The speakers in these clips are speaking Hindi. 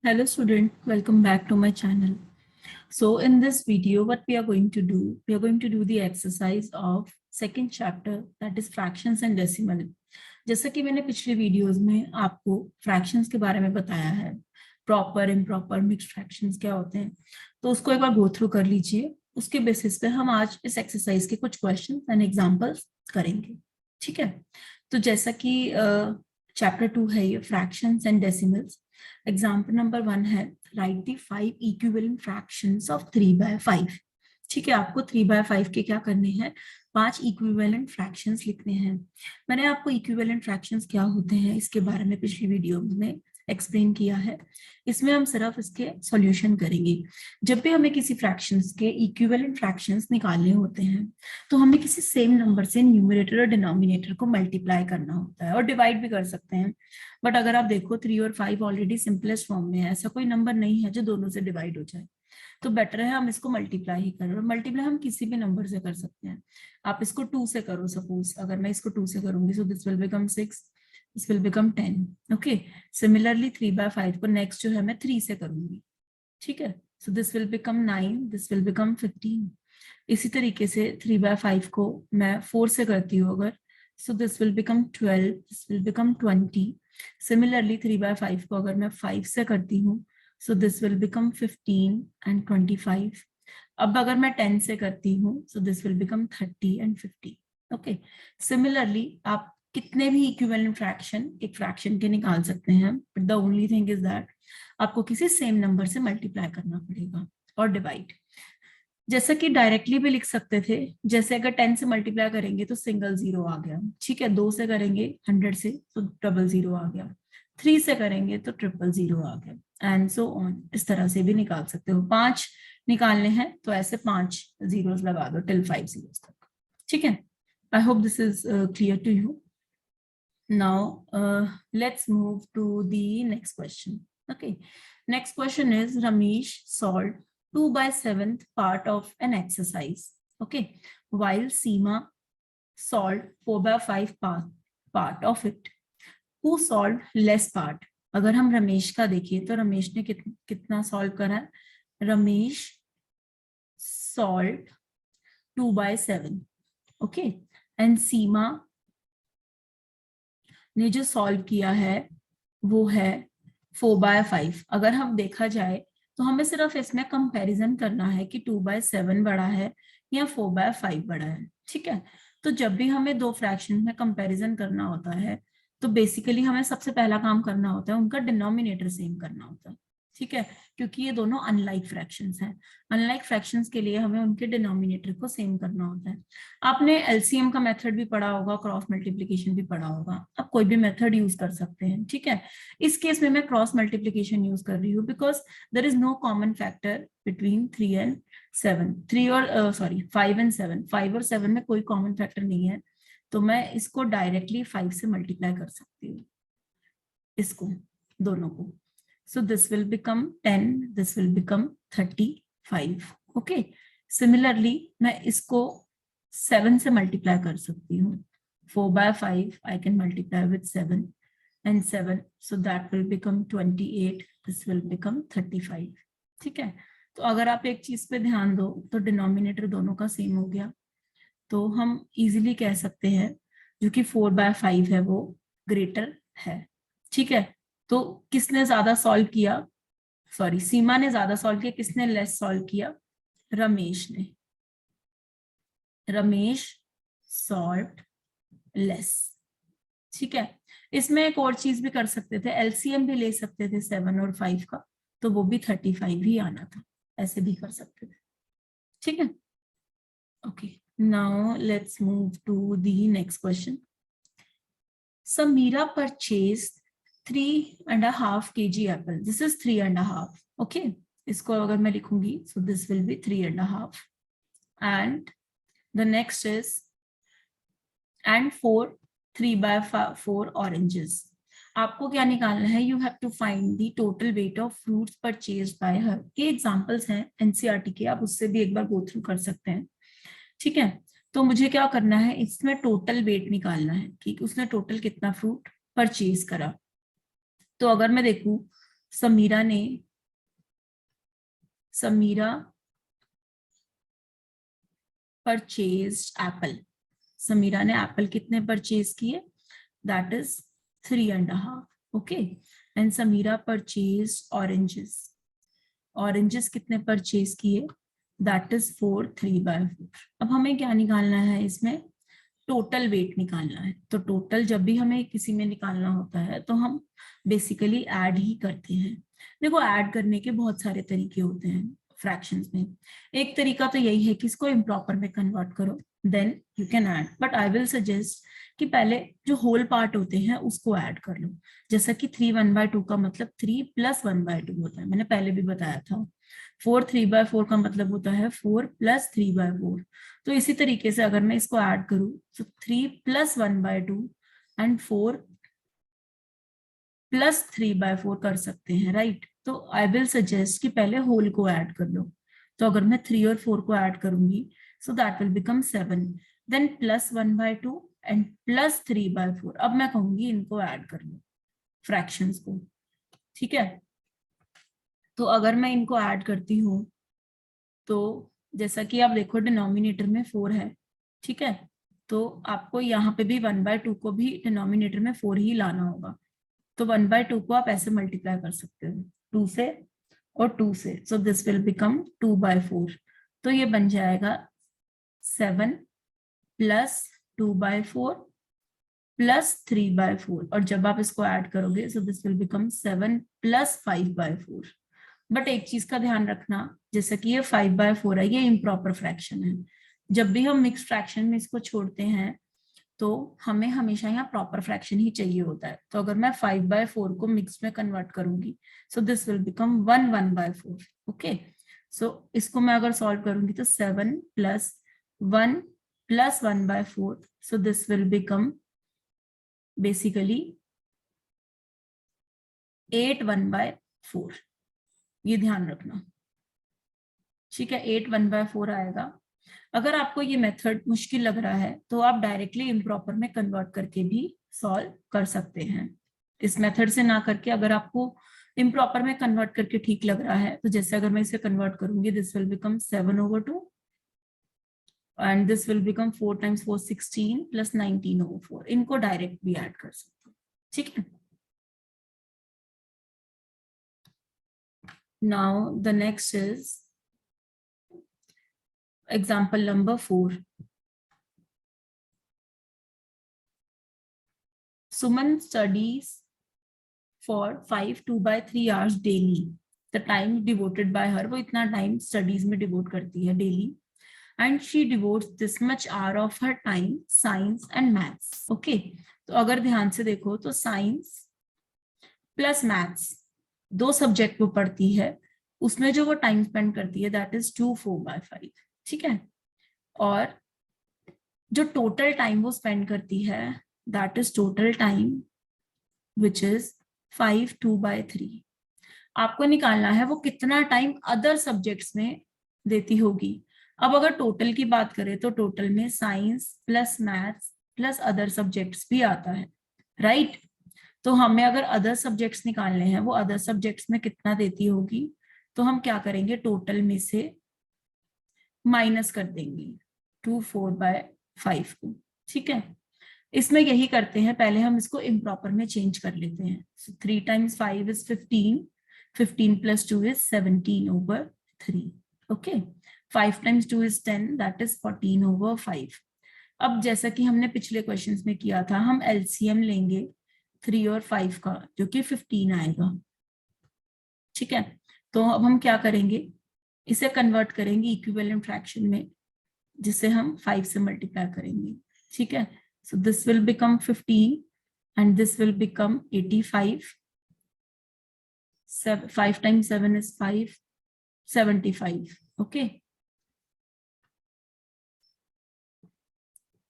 Hello student, welcome back to my channel. So in this video, what we are going to do, we are going to do the exercise of second chapter, that is fractions and decimal. जैसा कि मैंने पिछले वीडियोस में आपको फ्रैक्शंस के बारे में बताया है, प्रॉपर इम्प्रॉपर मिक्स्ड फ्रैक्शंस क्या होते हैं, तो उसको एक बार गो थ्रू कर लीजिए। उसके बेसिस पे हम आज इस एक्सरसाइज के कुछ क्वेश्चन एंड एग्जांपल्स करेंगे। ठीक है, तो जैसा कि चैप्टर 2 है ये fractions and decimals. Example number 1 है right the 5 equivalent fractions of 3/5। ठीक है, आपको 3/5 के क्या करने हैं, 5 इक्विवेलेंट फ्रैक्शंस लिखने हैं। मैंने आपको इक्विवेलेंट फ्रैक्शंस क्या होते हैं इसके बारे में पिछली वीडियो में एक्सप्लेन किया है। इसमें हम सिर्फ इसके सॉल्यूशन करेंगे। जब भी हमें किसी फ्रैक्शंस के इक्विवेलेंट फ्रैक्शंस निकालने होते हैं तो हमें किसी सेम नंबर से न्यूमरेटर और डिनोमिनेटर को मल्टीप्लाई करना होता है और डिवाइड भी कर सकते हैं। बट अगर आप देखो 3 और 5 ऑलरेडी सिंपलेस्ट फॉर्म में है, ऐसा कोई नंबर नहीं है जो दोनों से डिवाइड हो जाए, तो बेटर है हम इसको मल्टीप्लाई ही करें। और मल्टीप्लाई हम किसी भी नंबर से कर सकते हैं। आप इसको 2 से करो, सपोज अगर मैं इसको 2 से करूंगी so this will become 6, this will become 10। Okay, similarly 3/5 को नेक्स्ट जो है मैं 3 से करूंगी। ठीक है, सो this will become 9, this will become 15। इसी तरीके से 3/5 को मैं 4 से करती हूँ अगर, सो this will become 12, this will become 20। Similarly 3/5 को अगर मैं 5 से करती हूँ सो दिस विल बिकम 15 एंड 25। अब अगर मैं 10 से करती हूँ सो this will become 30 and 50। Okay, similarly आप कितने भी इक्विवेलेंट फ्रैक्शन एक फ्रैक्शन के निकाल सकते हैं, but the only thing is that आपको किसी सेम नंबर से मल्टीप्लाई करना पड़ेगा और डिवाइड। जैसा कि डायरेक्टली भी लिख सकते थे, जैसे अगर 10 से मल्टीप्लाई करेंगे तो सिंगल जीरो आ गया। ठीक है, 2 से करेंगे 100 से तो डबल जीरो आ गया, 3 से करेंगे तो ट्रिपल जीरो आ गया, एंड सो ऑन। इस तरह से भी निकाल सकते हो। 5 निकालने हैं तो ऐसे 5 जीरोस लगा दो टिल 5 जीरोस तक। ठीक है, I hope this is clear to you. Now, let's move to the next question. Okay, next question is Ramesh solved 2/7 part of an exercise. Okay, while Seema solved 4/5 part of it. Who solved less part? अगर हम रमेश का देखिए तो रमेश ने कितना सॉल्व करा? रमेश solved 2/7. Okay, and सीमा ने जो सॉल्व किया है वो है 4/5। अगर हम देखा जाए तो हमें सिर्फ इसमें कंपैरिजन करना है कि 2/7 बड़ा है या 4/5 बड़ा है। ठीक है, तो जब भी हमें दो फ्रैक्शन में कंपैरिजन करना होता है तो बेसिकली हमें सबसे पहला काम करना होता है उनका डिनोमिनेटर सेम करना होता है। ठीक है, क्योंकि ये दोनों अनलाइक फ्रैक्शंस हैं। अनलाइक फ्रैक्शंस के लिए हमें उनके डिनोमिनेटर को सेम करना होता है। आपने एलसीएम का मेथड भी पढ़ा होगा, क्रॉस मल्टीप्लिकेशन भी पढ़ा होगा, आप कोई भी मेथड यूज कर सकते हैं। ठीक है, इस केस में मैं क्रॉस मल्टीप्लिकेशन यूज कर रही हूँ because there is no common factor between 3 and 7, 3 और 5 एंड 7, 5 और 7 में कोई कॉमन फैक्टर नहीं है, तो मैं इसको डायरेक्टली 5 से मल्टीप्लाई कर सकती हूँ, इसको दोनों को। सो this will become 10, this will become 35। Okay, similarly मैं इसको 7 से मल्टीप्लाई कर सकती हूँ। 4/5 I can multiply with 7 and 7, so that will become 28, this will become 35। ठीक है, तो अगर आप एक चीज पे ध्यान दो तो डिनोमिनेटर दोनों का सेम हो गया, तो हम इजीली कह सकते हैं जो कि 4/5 है वो ग्रेटर है। ठीक है, तो किसने ज्यादा सॉल्व किया? सॉरी, सीमा ने ज्यादा सॉल्व किया, किसने लेस सॉल्व किया? रमेश ने। Ramesh solved less. ठीक है, इसमें एक और चीज भी कर सकते थे, एलसीएम भी ले सकते थे 7 और 5 का, तो वो भी 35 ही आना था, ऐसे भी कर सकते थे। ठीक है, okay, now let's move to the next question. Samira purchased 3.5 kg apple. This is 3.5. Okay, इसको अगर मैं लिखूंगी so this will be 3.5, and the next is and 3/4 oranges. आपको क्या निकालना है? You have to find the total weight of fruits purchased by her. ये एग्जाम्पल्स हैं एनसीईआरटी के, आप उससे भी एक बार गो थ्रू कर सकते हैं। ठीक है, तो मुझे क्या करना है, इसमें टोटल वेट निकालना है कि उसने टोटल कितना फ्रूट परचेज करा। तो अगर मैं देखूं समीरा परचेज्ड एप्पल। समीरा ने एप्पल कितने परचेज किए? That is 3.5. Okay, and Samira purchased oranges. Oranges कितने परचेज किए? That is 4, 3/4. अब हमें क्या निकालना है? इसमें टोटल वेट निकालना है। तो टोटल जब भी हमें किसी में निकालना होता है तो हम बेसिकली ऐड ही करते हैं। देखो, ऐड करने के बहुत सारे तरीके होते हैं फ्रैक्शंस में। एक तरीका तो यही है कि इसको इम्प्रॉपर में कन्वर्ट करो, then you can add, but I will suggest कि पहले जो होल पार्ट होते हैं उसको ऐड कर लो। जैसा कि 3 1/2 का मतलब 3 + 1/2 होता है, मैंने पहले भी बताया था। 4 3/4 का मतलब होता है 4 + 3/4। तो इसी तरीके से अगर मैं इसको ऐड करूं तो 3 + 1/2 एंड 4 + 3/4 कर सकते हैं, राइट? तो आई विल सजेस्ट कि पहले होल को ऐड कर लो। तो अगर मैं 3 और 4 को ऐड करूंगी, so that will become 7, then +1/2 and +3/4। अब मैं कहूंगी इनको ऐड कर लो, फ्रैक्शंस को, ठीक है? तो अगर मैं इनको ऐड करती हूँ तो जैसा कि आप देखो डिनोमिनेटर में 4 है, ठीक है? तो आपको यहाँ पे भी 1/2 को भी डिनोमिनेटर में 4 ही लाना होगा। तो 1/2 को आप ऐसे मल्टीप्लाई कर सकते हो, 2 से और 2 से। सो दिस विल बिकम 2/4। तो ये बन जाएगा 7 + 2/4 + 3/4। और जब आप इसको ऐड करोगे सो दिस विल बिकम 7 + 5/4। बट एक चीज का ध्यान रखना, जैसे कि ये 5/4 है, ये इम्प्रॉपर फ्रैक्शन है। जब भी हम मिक्स फ्रैक्शन में इसको छोड़ते हैं तो हमें हमेशा यहाँ प्रॉपर फ्रैक्शन ही चाहिए होता है। तो अगर मैं 5/4 को मिक्स में कन्वर्ट करूंगी, so this will become 1/4। Okay, so इसको मैं अगर सॉल्व करूंगी तो 7 + 1 + 1/4, सो दिस विल बिकम बेसिकली 8 1/4। ये ध्यान रखना, ठीक है? 8 1/4 आएगा। अगर आपको ये मेथड मुश्किल लग रहा है तो आप डायरेक्टली इम्प्रॉपर में कन्वर्ट करके भी सॉल्व कर सकते हैं। इस मेथड से ना करके अगर आपको इम्प्रॉपर में कन्वर्ट करके ठीक लग रहा है, तो जैसे अगर मैं इसे कन्वर्ट करूंगी, this will become 7/2 and this will become 4 × 4 16 + 19/4। इनको डायरेक्ट भी ऐड कर सकते हैं, ठीक है? Now the next is example number 4. Suman studies for 5 2/3 hours daily. The time devoted by her, वो इतना टाइम स्टडीज में डिवोट करती है daily, and she devotees this much hour of her time science and maths. Okay, तो अगर ध्यान से देखो तो साइंस प्लस मैथ्स दो सब्जेक्ट वो पढ़ती है, उसमें जो वो टाइम स्पेंड करती है दैट इज 2 4/5, ठीक है? और जो टोटल टाइम वो स्पेंड करती है that is total time which is 5 2/3। आपको निकालना है वो कितना टाइम अदर सब्जेक्ट्स में देती होगी। अब अगर टोटल की बात करें तो टोटल में science plus maths plus other subjects भी आता है, राइट? तो हमें अगर अदर सब्जेक्ट्स निकालने हैं वो अदर सब्जेक्ट्स में कितना देती होगी, तो हम क्या करेंगे, टोटल में से माइनस कर देंगे 2 4/5 को, ठीक है? इसमें यही करते हैं, पहले हम इसको इम्प्रॉपर में चेंज कर लेते हैं। 3 × 5 = 15, 15 + 2 = 17/3। Okay, 5 × 2 = 10, that is 14/5। अब जैसा कि हमने पिछले क्वेश्चंस में किया था, हम एलसीएम लेंगे 3 और 5 का, जो कि 15 आएगा, ठीक है? तो अब हम क्या करेंगे, इसे कन्वर्ट करेंगे इक्विवेलेंट फ्रैक्शन में, जिसे हम 5 से मल्टीप्लाई करेंगे, ठीक है? So this will become 15 and this will become 85. 5 × 7 is 5, 75. Okay.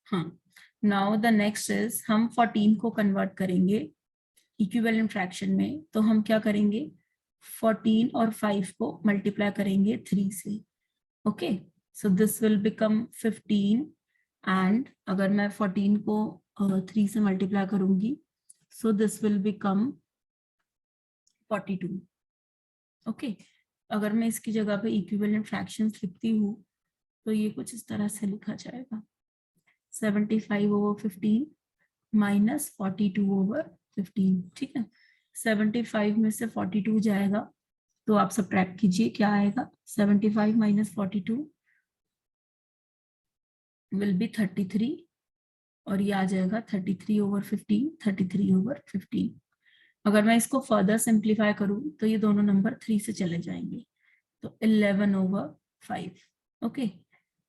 हाँ, now the next is हम 14 को कन्वर्ट करेंगे इक्विवेलेंट फ्रैक्शन में। तो हम क्या करेंगे, 14 और 5 को मल्टीप्लाई करेंगे 3 से। Okay, so this will become 15 and अगर मैं 14 को 3 से मल्टीप्लाई करूंगी, so this will become 42। Okay, अगर मैं इसकी जगह पे इक्विवेलेंट फ्रैक्शंस लिखती हूँ तो ये कुछ इस तरह से लिखा जाएगा, 75/15 माइनस 42/15। ठीक है, 75 में से 42 जाएगा तो आप सब्ट्रैक्ट कीजिए, क्या आएगा, 75 माइनस 42 विल बी 33, और ये आ जाएगा 33/15, 33/15। अगर मैं इसको फर्दर सिंप्लीफाई करूं तो ये दोनों नंबर 3 से चले जाएंगे, तो 11/5। ओके,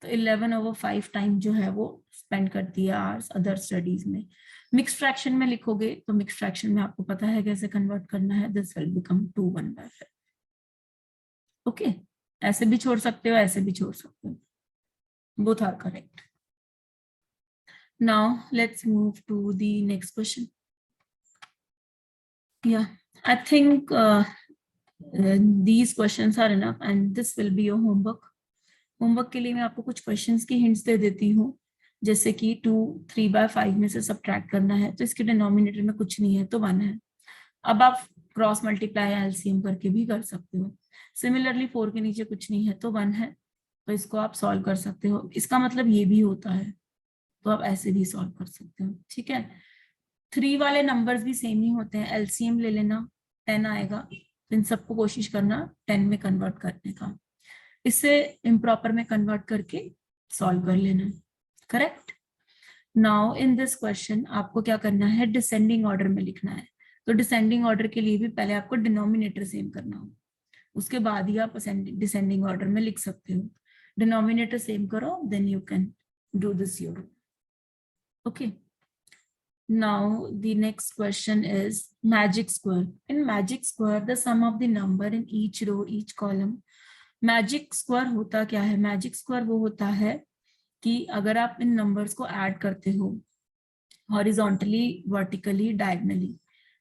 तो 11/5 टाइम जो है वो स्पेंड करती है आवर्स अदर स्टडीज में। मिक्स फ्रैक्शन में लिखोगे तो मिक्स फ्रैक्शन में आपको पता है कैसे कन्वर्ट करना है, दिस विल बिकम 2/1/5। ओके, ऐसे भी छोड़ सकते हो, ऐसे भी छोड़ सकते हो, both are correct. Now let's move to the next question. Yeah, I think these questions are enough and this will be your homework. Homework के लिए मैं आपको कुछ क्वेश्चंस की हिंट्स दे देती हूँ, जैसे कि 2 3/5 में से सब्ट्रैक्ट करना है तो इसके डिनोमिनेटर में कुछ नहीं है तो 1 है। अब आप क्रॉस मल्टीप्लाई एलसीएम करके भी कर सकते हो। सिमिलरली 4 के नीचे कुछ नहीं है तो 1 है, तो इसको आप सॉल्व कर सकते हो। इसका मतलब ये भी होता है, तो आप ऐसे भी सॉल्व कर सकते हो। ठीक है, 3 वाले नंबर्स भी सेम ही होते हैं, एलसीएम ले लेना, 10 आएगा, इन सबको कोशिश करना 10 में कन्वर्ट करने का, इससे इम्प्रॉपर में कन्वर्ट करके सॉल्व कर लेना। Correct. Now in this question आपको क्या करना है, डिसेंडिंग ऑर्डर में लिखना है। तो डिसेंडिंग ऑर्डर के लिए भी पहले आपको डिनोमिनेटर सेम करना हो, उसके बाद ही आप डिसेंडिंग ऑर्डर में लिख सकते हो। डिनोमिनेटर सेम करो, then you can do this your. Okay, now the next question is magic square. In magic square the sum of the number in each row each column. Magic square होता क्या है, मैजिक स्क्वायर वो होता है कि अगर आप इन नंबर्स को ऐड करते हो हॉरिजॉन्टली, वर्टिकली, डायगनली,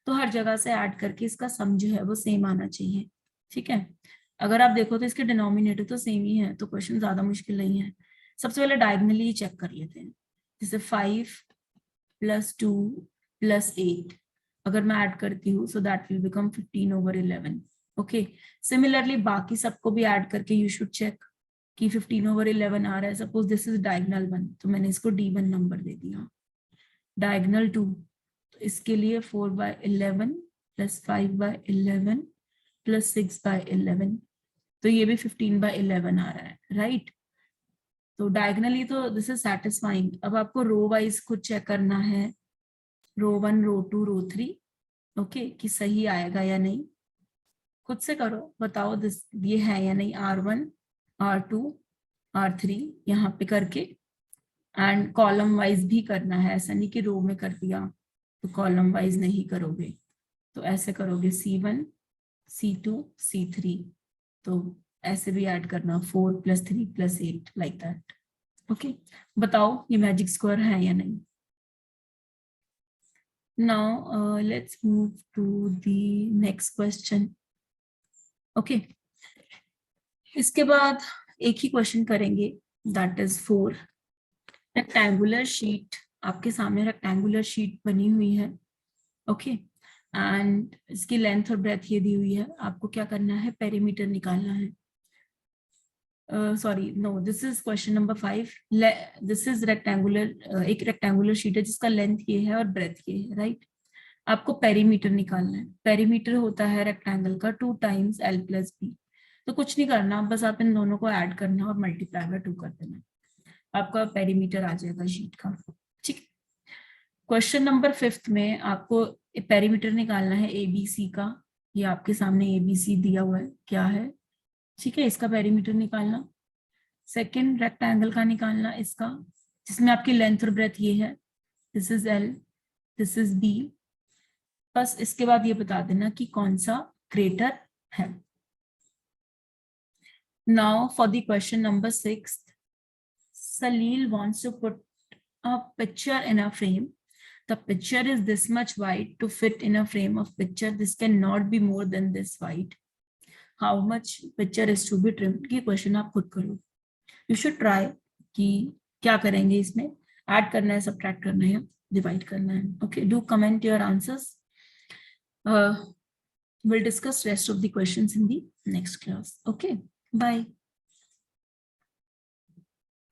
तो हर जगह से ऐड करके इसका सम जो है वो सेम आना चाहिए। ठीक है, अगर आप देखो तो इसके डिनोमिनेटर तो सेम ही है, तो क्वेश्चन ज्यादा मुश्किल नहीं है। सबसे पहले डायगनली चेक कर लेते हैं, जैसे 5 + 2 + 8 अगर मैं ऐड करती हूँ सो that will become 15/11। Okay, similarly बाकी सबको भी ऐड करके यू शुड चेक कि 15/11 आ रहा है। सपोज दिस इज डायगनल 1, तो मैंने इसको D1 नंबर दे दिया। डायगनल 2, तो इसके लिए 4/11 + 5/11 + 6/11, तो ये भी 15/11 आ रहा है, राइट। तो डायगनली तो दिस इज सेटिस्फाइंग। अब आपको रो वाइज खुद चेक करना है, रो 1, रो 2, रो 3, ओके, कि सही आएगा या नहीं। खुद से करो, बताओ दिस ये है या नहीं, R1 R2 R3 यहाँ पे करके, एंड कॉलम वाइज भी करना है, ऐसा नहीं कि रो में कर दिया तो कॉलम वाइज नहीं करोगे, तो ऐसे करोगे C1 C2 C3, तो ऐसे भी ऐड करना 4 + 3 + 8 लाइक दैट। ओके, बताओ ये मैजिक स्क्वायर है या नहीं। Now let's move to the next question. Okay, इसके बाद एक ही क्वेश्चन करेंगे, दैट इज 4। रेक्टेंगुलर शीट, आपके सामने रेक्टेंगुलर शीट बनी हुई है। ओके, एंड इसकी लेंथ और ब्रेथ ये दी हुई है, आपको क्या करना है, पेरीमीटर निकालना है। Sorry no, this is question number 5। This is rectangular, एक रेक्टेंगुलर शीट है जिसका लेंथ ये है और ब्रेथ ये है, राइट। आपको पेरीमीटर निकालना है। पेरीमीटर होता है रेक्टेंगल का 2 टाइम्स L + B। तो कुछ नहीं करना, बस आप इन दोनों को ऐड करना और मल्टीप्लाई बाय 2 कर देना, आपका पेरीमीटर आ जाएगा शीट का। ठीक, क्वेश्चन नंबर 5 में आपको पेरीमीटर निकालना है ABC का। ये आपके सामने ABC दिया हुआ है, क्या है, ठीक है, इसका पेरीमीटर निकालना। सेकेंड रेक्टेंगल का निकालना इसका, जिसमें आपकी लेंथ और ब्रेथ ये है, this is L, this is B। बस इसके बाद ये बता देना कि कौन सा ग्रेटर है। Now for the question number 6, Salil wants to put a picture in a frame. The picture is this much wide to fit in a frame of picture. This cannot be more than this wide. How much picture is to be trimmed? ये क्वेश्चन आप खुद करो। You should try कि क्या करेंगे इसमें, ऐड करना है, सब्ट्रैक्ट करना है, डिवाइड करना है। Okay, do comment your answers. We'll discuss rest of the questions in the next class. Okay, bye.